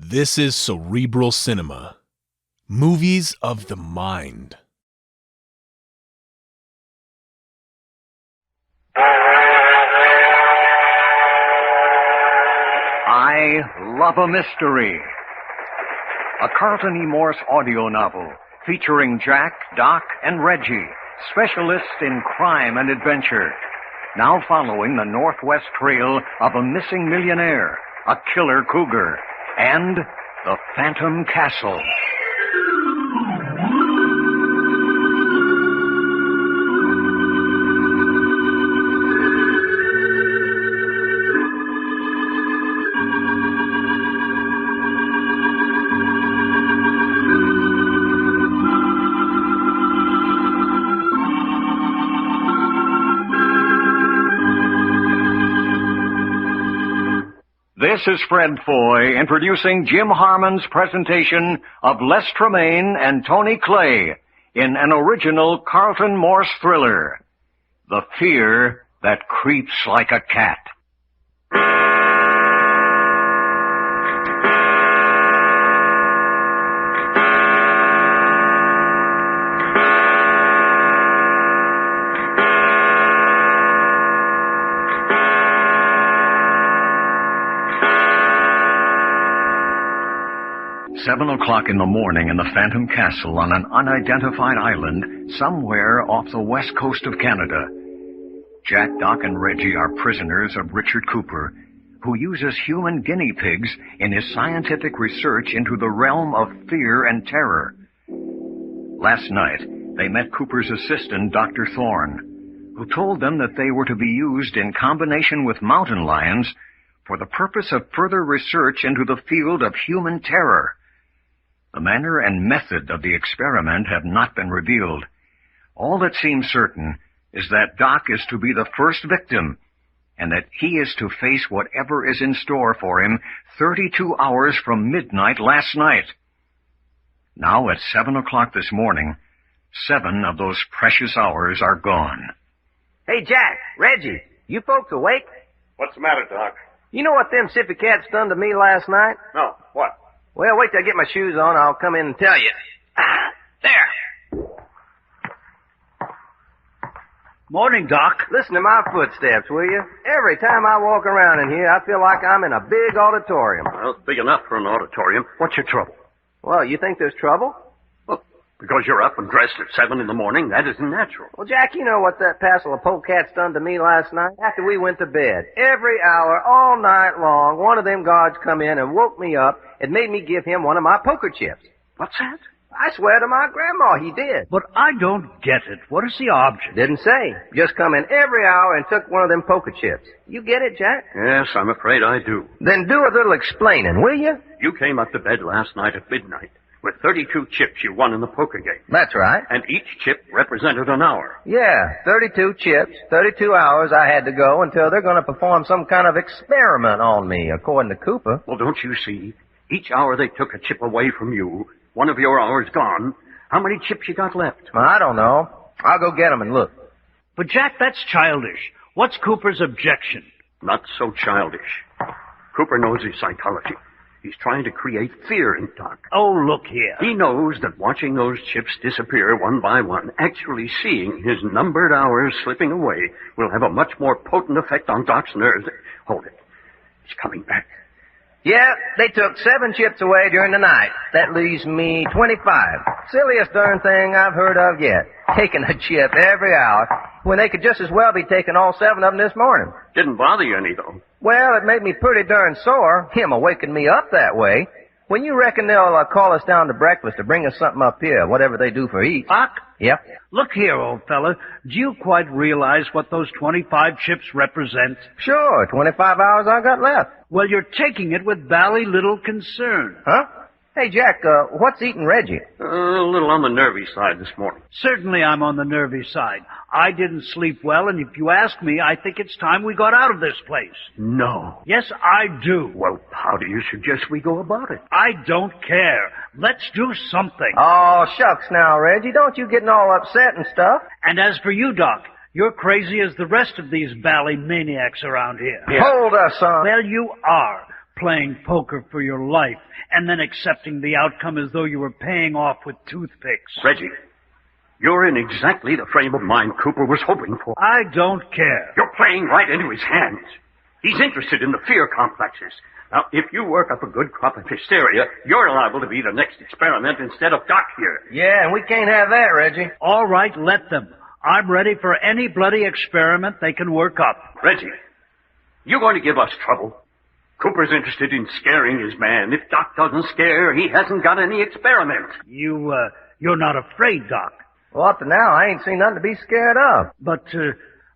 This is Cerebral Cinema. Movies of the mind. I Love a Mystery. A Carlton E. Morse audio novel featuring Jack, Doc, and Reggie, specialists in crime and adventure. Now following the northwest trail of a missing millionaire, a killer cougar, and the Phantom Castle. This is Fred Foy introducing Jim Harmon's presentation of Les Tremaine and Tony Clay in an original Carlton Morse thriller, The Fear That Creeps Like a Cat. 7 o'clock in the morning in the Phantom Castle on an unidentified island somewhere off the west coast of Canada. Jack, Doc, and Reggie are prisoners of Richard Cooper, who uses human guinea pigs in his scientific research into the realm of fear and terror. Last night, they met Cooper's assistant, Dr. Thorne, who told them that they were to be used in combination with mountain lions for the purpose of further research into the field of human terror. The manner and method of the experiment have not been revealed. All that seems certain is that Doc is to be the first victim, and that he is to face whatever is in store for him 32 hours from midnight last night. Now at 7 o'clock this morning, 7 of those precious hours are gone. Hey, Jack, Reggie, you folks awake? What's the matter, Doc? You know what them sippy cats done to me last night? No, what? Well, wait till I get my shoes on. I'll come in and tell you. There. Morning, Doc. Listen to my footsteps, will you? Every time I walk around in here, I feel like I'm in a big auditorium. Well, it's big enough for an auditorium. What's your trouble? Well, you think there's trouble? Well, because you're up and dressed at 7 in the morning, that isn't natural. Well, Jack, you know what that passel of polecats done to me last night? After we went to bed. Every hour, all night long, one of them guards come in and woke me up and made me give him one of my poker chips. What's that? I swear to my grandma he did. But I don't get it. What is the object? Didn't say. Just come in every hour and took one of them poker chips. You get it, Jack? Yes, I'm afraid I do. Then do a little explaining, will you? You came up to bed last night at midnight with 32 chips you won in the poker game. That's right. And each chip represented an hour. Yeah, 32 chips, 32 hours I had to go until they're going to perform some kind of experiment on me, according to Cooper. Well, don't you see? Each hour they took a chip away from you, one of your hours gone. How many chips you got left? Well, I don't know. I'll go get them and look. But, Jack, that's childish. What's Cooper's objection? Not so childish. Cooper knows his psychology. He's trying to create fear in Doc. Oh, look here. He knows that watching those chips disappear one by one, actually seeing his numbered hours slipping away, will have a much more potent effect on Doc's nerves. Hold it. He's coming back. Yeah, they took 7 chips away during the night. That leaves me 25. Silliest darn thing I've heard of yet. Taking a chip every hour, when they could just as well be taking all 7 of them this morning. Didn't bother you any, though. Well, it made me pretty darn sore, him waking me up that way. When you reckon they'll call us down to breakfast to bring us something up here, whatever they do for eat? Doc? Yep. Look here, old fella. Do you quite realize what those 25 chips represent? Sure, 25 hours I got left. Well, you're taking it with bally little concern. Huh? Hey, Jack, what's eating Reggie? A little on the nervy side this morning. Certainly I'm on the nervy side. I didn't sleep well, and if you ask me, I think it's time we got out of this place. No. Yes, I do. Well, how do you suggest we go about it? I don't care. Let's do something. Oh, shucks now, Reggie. Don't you getting all upset and stuff. And as for you, Doc, you're crazy as the rest of these bally maniacs around here. Yeah. Hold us, son. Well, you are. playing poker for your life and then accepting the outcome as though you were paying off with toothpicks. Reggie, you're in exactly the frame of mind Cooper was hoping for. I don't care. You're playing right into his hands. He's interested in the fear complexes. Now, if you work up a good crop of hysteria, you're liable to be the next experiment instead of Doc here. Yeah, and we can't have that, Reggie. All right, let them. I'm ready for any bloody experiment they can work up. Reggie, you're going to give us trouble. Cooper's interested in scaring his man. If Doc doesn't scare, he hasn't got any experiment. You're not afraid, Doc. Well, up to now, I ain't seen nothing to be scared of.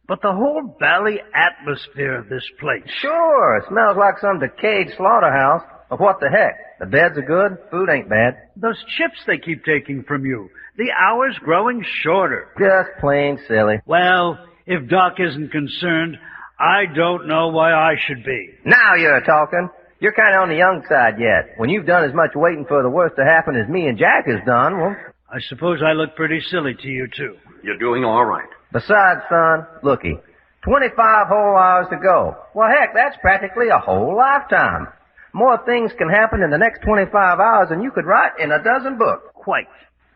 But the whole valley atmosphere of this place. Sure, it smells like some decayed slaughterhouse. But what the heck? The beds are good, food ain't bad. Those chips they keep taking from you. The hours growing shorter. Just plain silly. Well, if Doc isn't concerned, I don't know why I should be. Now you're talking. You're kind of on the young side yet. When you've done as much waiting for the worst to happen as me and Jack has done, well... I suppose I look pretty silly to you, too. You're doing all right. Besides, son, looky, 25 whole hours to go. Well, heck, that's practically a whole lifetime. More things can happen in the next 25 hours than you could write in a dozen books. Quite.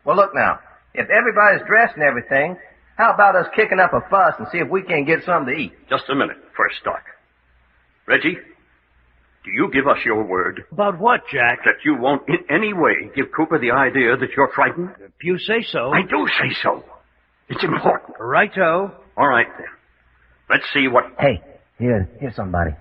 Well, look now. If everybody's dressed and everything, how about us kicking up a fuss and see if we can't get something to eat? Just a minute, first, Doc. Reggie, do you give us your word About what, Jack? that you won't in any way give Cooper the idea that you're frightened? If you say so. I do say so. It's important. Righto. All right, then. Let's see what... Hey, here's somebody.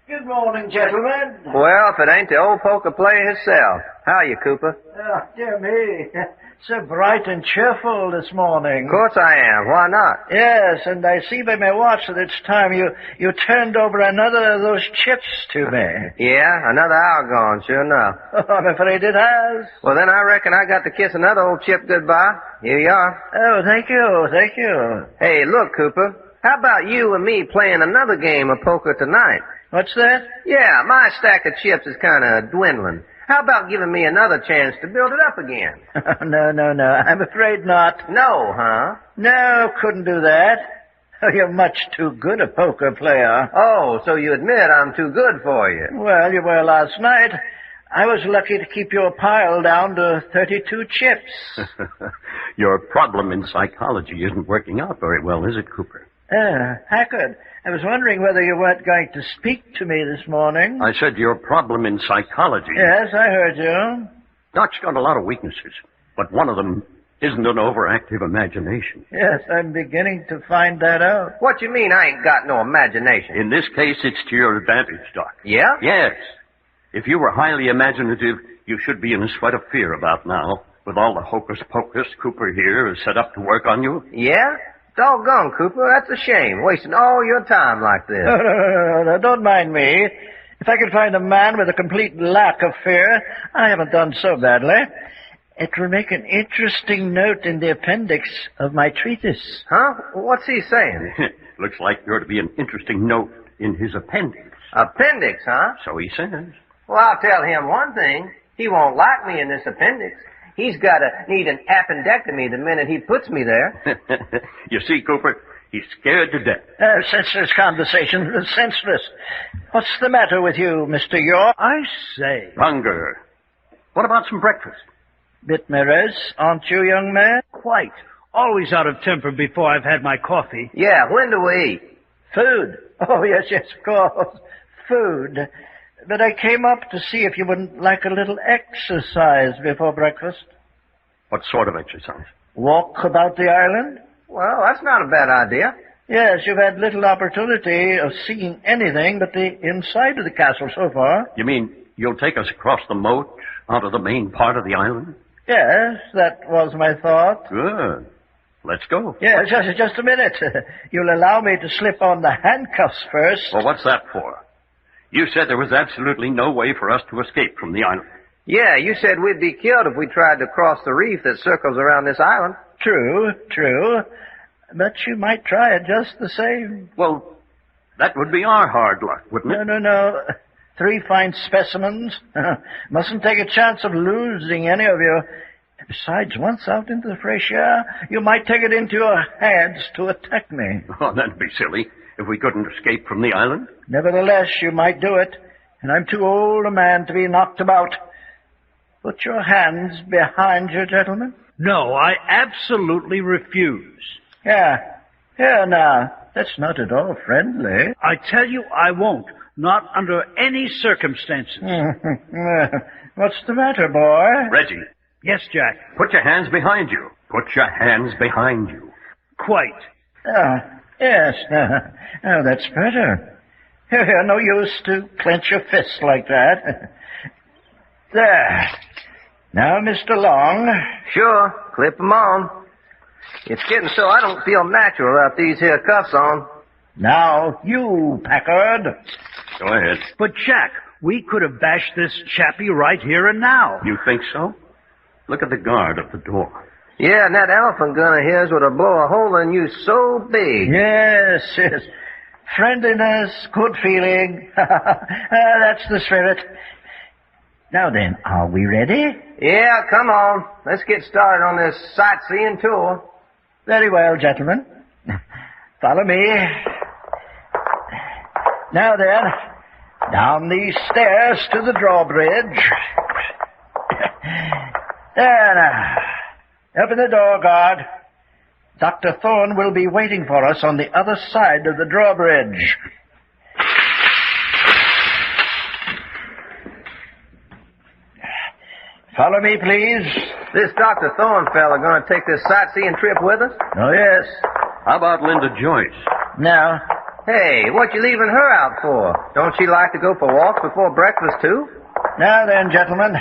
Good morning, gentlemen. Well, if it ain't the old poker player himself. How are you, Cooper? Oh, dear me. So bright and cheerful this morning. Of course I am. Why not? Yes, and I see by my watch that it's time you turned over another of those chips to me. Yeah, another hour gone, sure enough. I'm afraid it has. Well, then I reckon I got to kiss another old chip goodbye. Here you are. Oh, thank you. Hey, look, Cooper. How about you and me playing another game of poker tonight? What's that? Yeah, my stack of chips is kind of dwindling. How about giving me another chance to build it up again? No. I'm afraid not. No, huh? No, couldn't do that. Oh, you're much too good a poker player. Oh, so you admit I'm too good for you. Well, you were last night. I was lucky to keep your pile down to 32 chips. Your problem in psychology isn't working out very well, is it, Cooper? Hackard, I was wondering whether you weren't going to speak to me this morning. I said your problem in psychology. Yes, I heard you. Doc's got a lot of weaknesses, but one of them isn't an overactive imagination. Yes, I'm beginning to find that out. What you mean I ain't got no imagination? In this case, it's to your advantage, Doc. Yeah? Yes. If you were highly imaginative, you should be in a sweat of fear about now, with all the hocus-pocus Cooper here is set up to work on you. Yeah? Doggone, Cooper, that's a shame, wasting all your time like this. No, don't mind me. If I could find a man with a complete lack of fear, I haven't done so badly. It will make an interesting note in the appendix of my treatise. Huh? What's he saying? Looks like you're to be an interesting note in his appendix. Appendix, huh? So he says. Well, I'll tell him one thing. He won't like me in this appendix. He's got to need an appendectomy the minute he puts me there. You see, Cooper, he's scared to death. Senseless conversation. Senseless. What's the matter with you, Mr. York? I say. Hunger. What about some breakfast? Bit morose, aren't you, young man? Quite. Always out of temper before I've had my coffee. Yeah, when do we eat? Food. Oh, yes, of course. Food. But I came up to see if you wouldn't like a little exercise before breakfast. What sort of exercise? Walk about the island? Well, that's not a bad idea. Yes, you've had little opportunity of seeing anything but the inside of the castle so far. You mean you'll take us across the moat onto the main part of the island? Yes, that was my thought. Good. Let's go. Yes, just a minute. You'll allow me to slip on the handcuffs first. Well, what's that for? You said there was absolutely no way for us to escape from the island. Yeah, you said we'd be killed if we tried to cross the reef that circles around this island. True. But you might try it just the same. Well, that would be our hard luck, wouldn't it? No. 3 fine specimens. Mustn't take a chance of losing any of you. Besides, once out into the fresh air, you might take it into your heads to attack me. Oh, that'd be silly if we couldn't escape from the island. Nevertheless, you might do it, and I'm too old a man to be knocked about. Put your hands behind you, gentlemen. No, I absolutely refuse. Here now. That's not at all friendly. I tell you I won't. Not under any circumstances. What's the matter, boy? Reggie, Yes, Jack. put your hands behind you. Put your hands behind you. Quite. Yes. Oh, that's better. Here, no use to clench your fist like that. There. Now, Mr. Long. Sure, clip 'em on. It's getting so I don't feel natural without these here cuffs on. Now, you, Packard. Go ahead. But, Jack, we could have bashed this chappie right here and now. You think so? Look at the guard at the door. Yeah, and that elephant gun of his would have blown a hole in you so big. Yes. Friendliness, good feeling. That's the spirit. Now then, are we ready? Yeah, come on. Let's get started on this sightseeing tour. Very well, gentlemen. Follow me. Now then, down these stairs to the drawbridge. There now. Open the door, guard. Dr. Thorne will be waiting for us on the other side of the drawbridge. Follow me, please. This Dr. Thorne fella gonna take this sightseeing trip with us? Oh, yes. How about Linda Joyce? Now, Hey, what you leaving her out for? Don't she like to go for walks before breakfast, too? now then, gentlemen,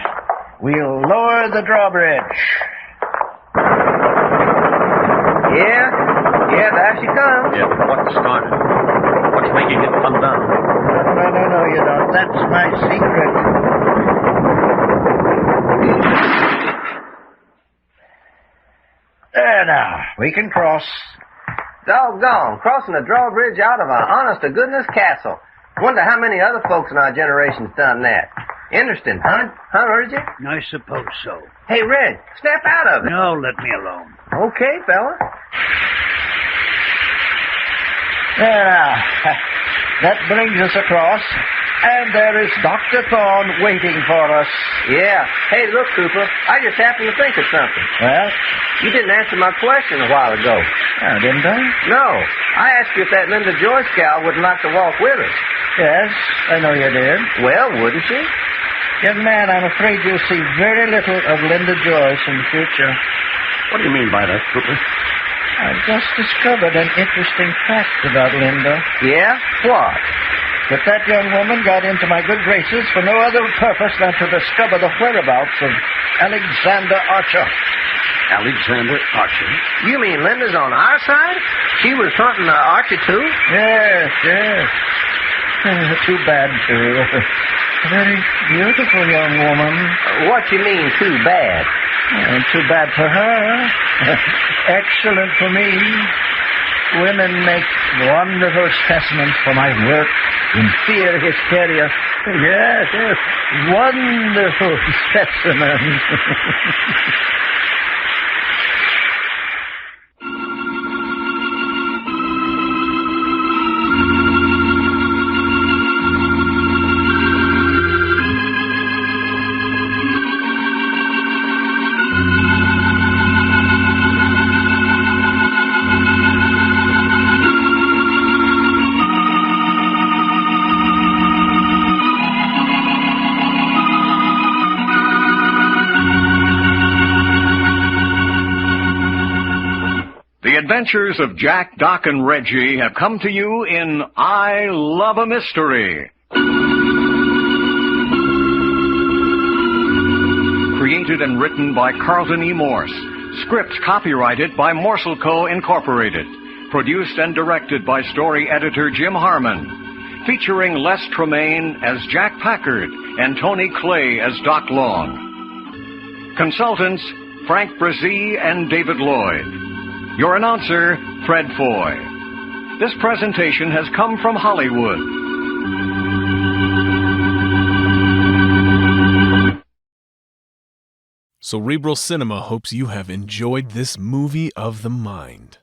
we'll lower the drawbridge. Yeah, there she comes. Yeah, but what started? What's making it come down? No, you don't. That's my secret. There now, we can cross. Doggone, crossing the drawbridge out of an honest-to-goodness castle. Wonder how many other folks in our generation's done that. Interesting, huh? Huh, Reggie? I suppose so. Hey, Red, step out of it. No, let me alone. Okay, fella. There now. That brings us across. And there is Dr. Thorne waiting for us. Yeah. Hey, look, Cooper, I just happened to think of something. Well, You didn't answer my question a while ago. didn't I? No. I asked you if that Linda Joyce gal wouldn't like to walk with us. Yes, I know you did. Well, wouldn't she? Young man, I'm afraid you'll see very little of Linda Joyce in the future. What do you mean by that, Cooper? I've just discovered an interesting fact about Linda. Yeah? What? That that young woman got into my good graces for no other purpose than to discover the whereabouts of Alexander Archer. Alexander Archer? You mean Linda's on our side? She was hunting Archie, too? Yes. Too bad, too. A very beautiful young woman. What you mean, too bad? Too bad for her. Excellent for me. Women make wonderful specimens for my work in fear hysteria. Yes. Wonderful specimens. The adventures of Jack, Doc, and Reggie have come to you in I Love a Mystery. Created and written by Carlton E. Morse. Script copyrighted by Morsel Co. Incorporated. Produced and directed by story editor Jim Harmon. Featuring Les Tremaine as Jack Packard and Tony Clay as Doc Long. Consultants Frank Brzee and David Lloyd. Your announcer, Fred Foy. This presentation has come from Hollywood. Cerebral Cinema hopes you have enjoyed this movie of the mind.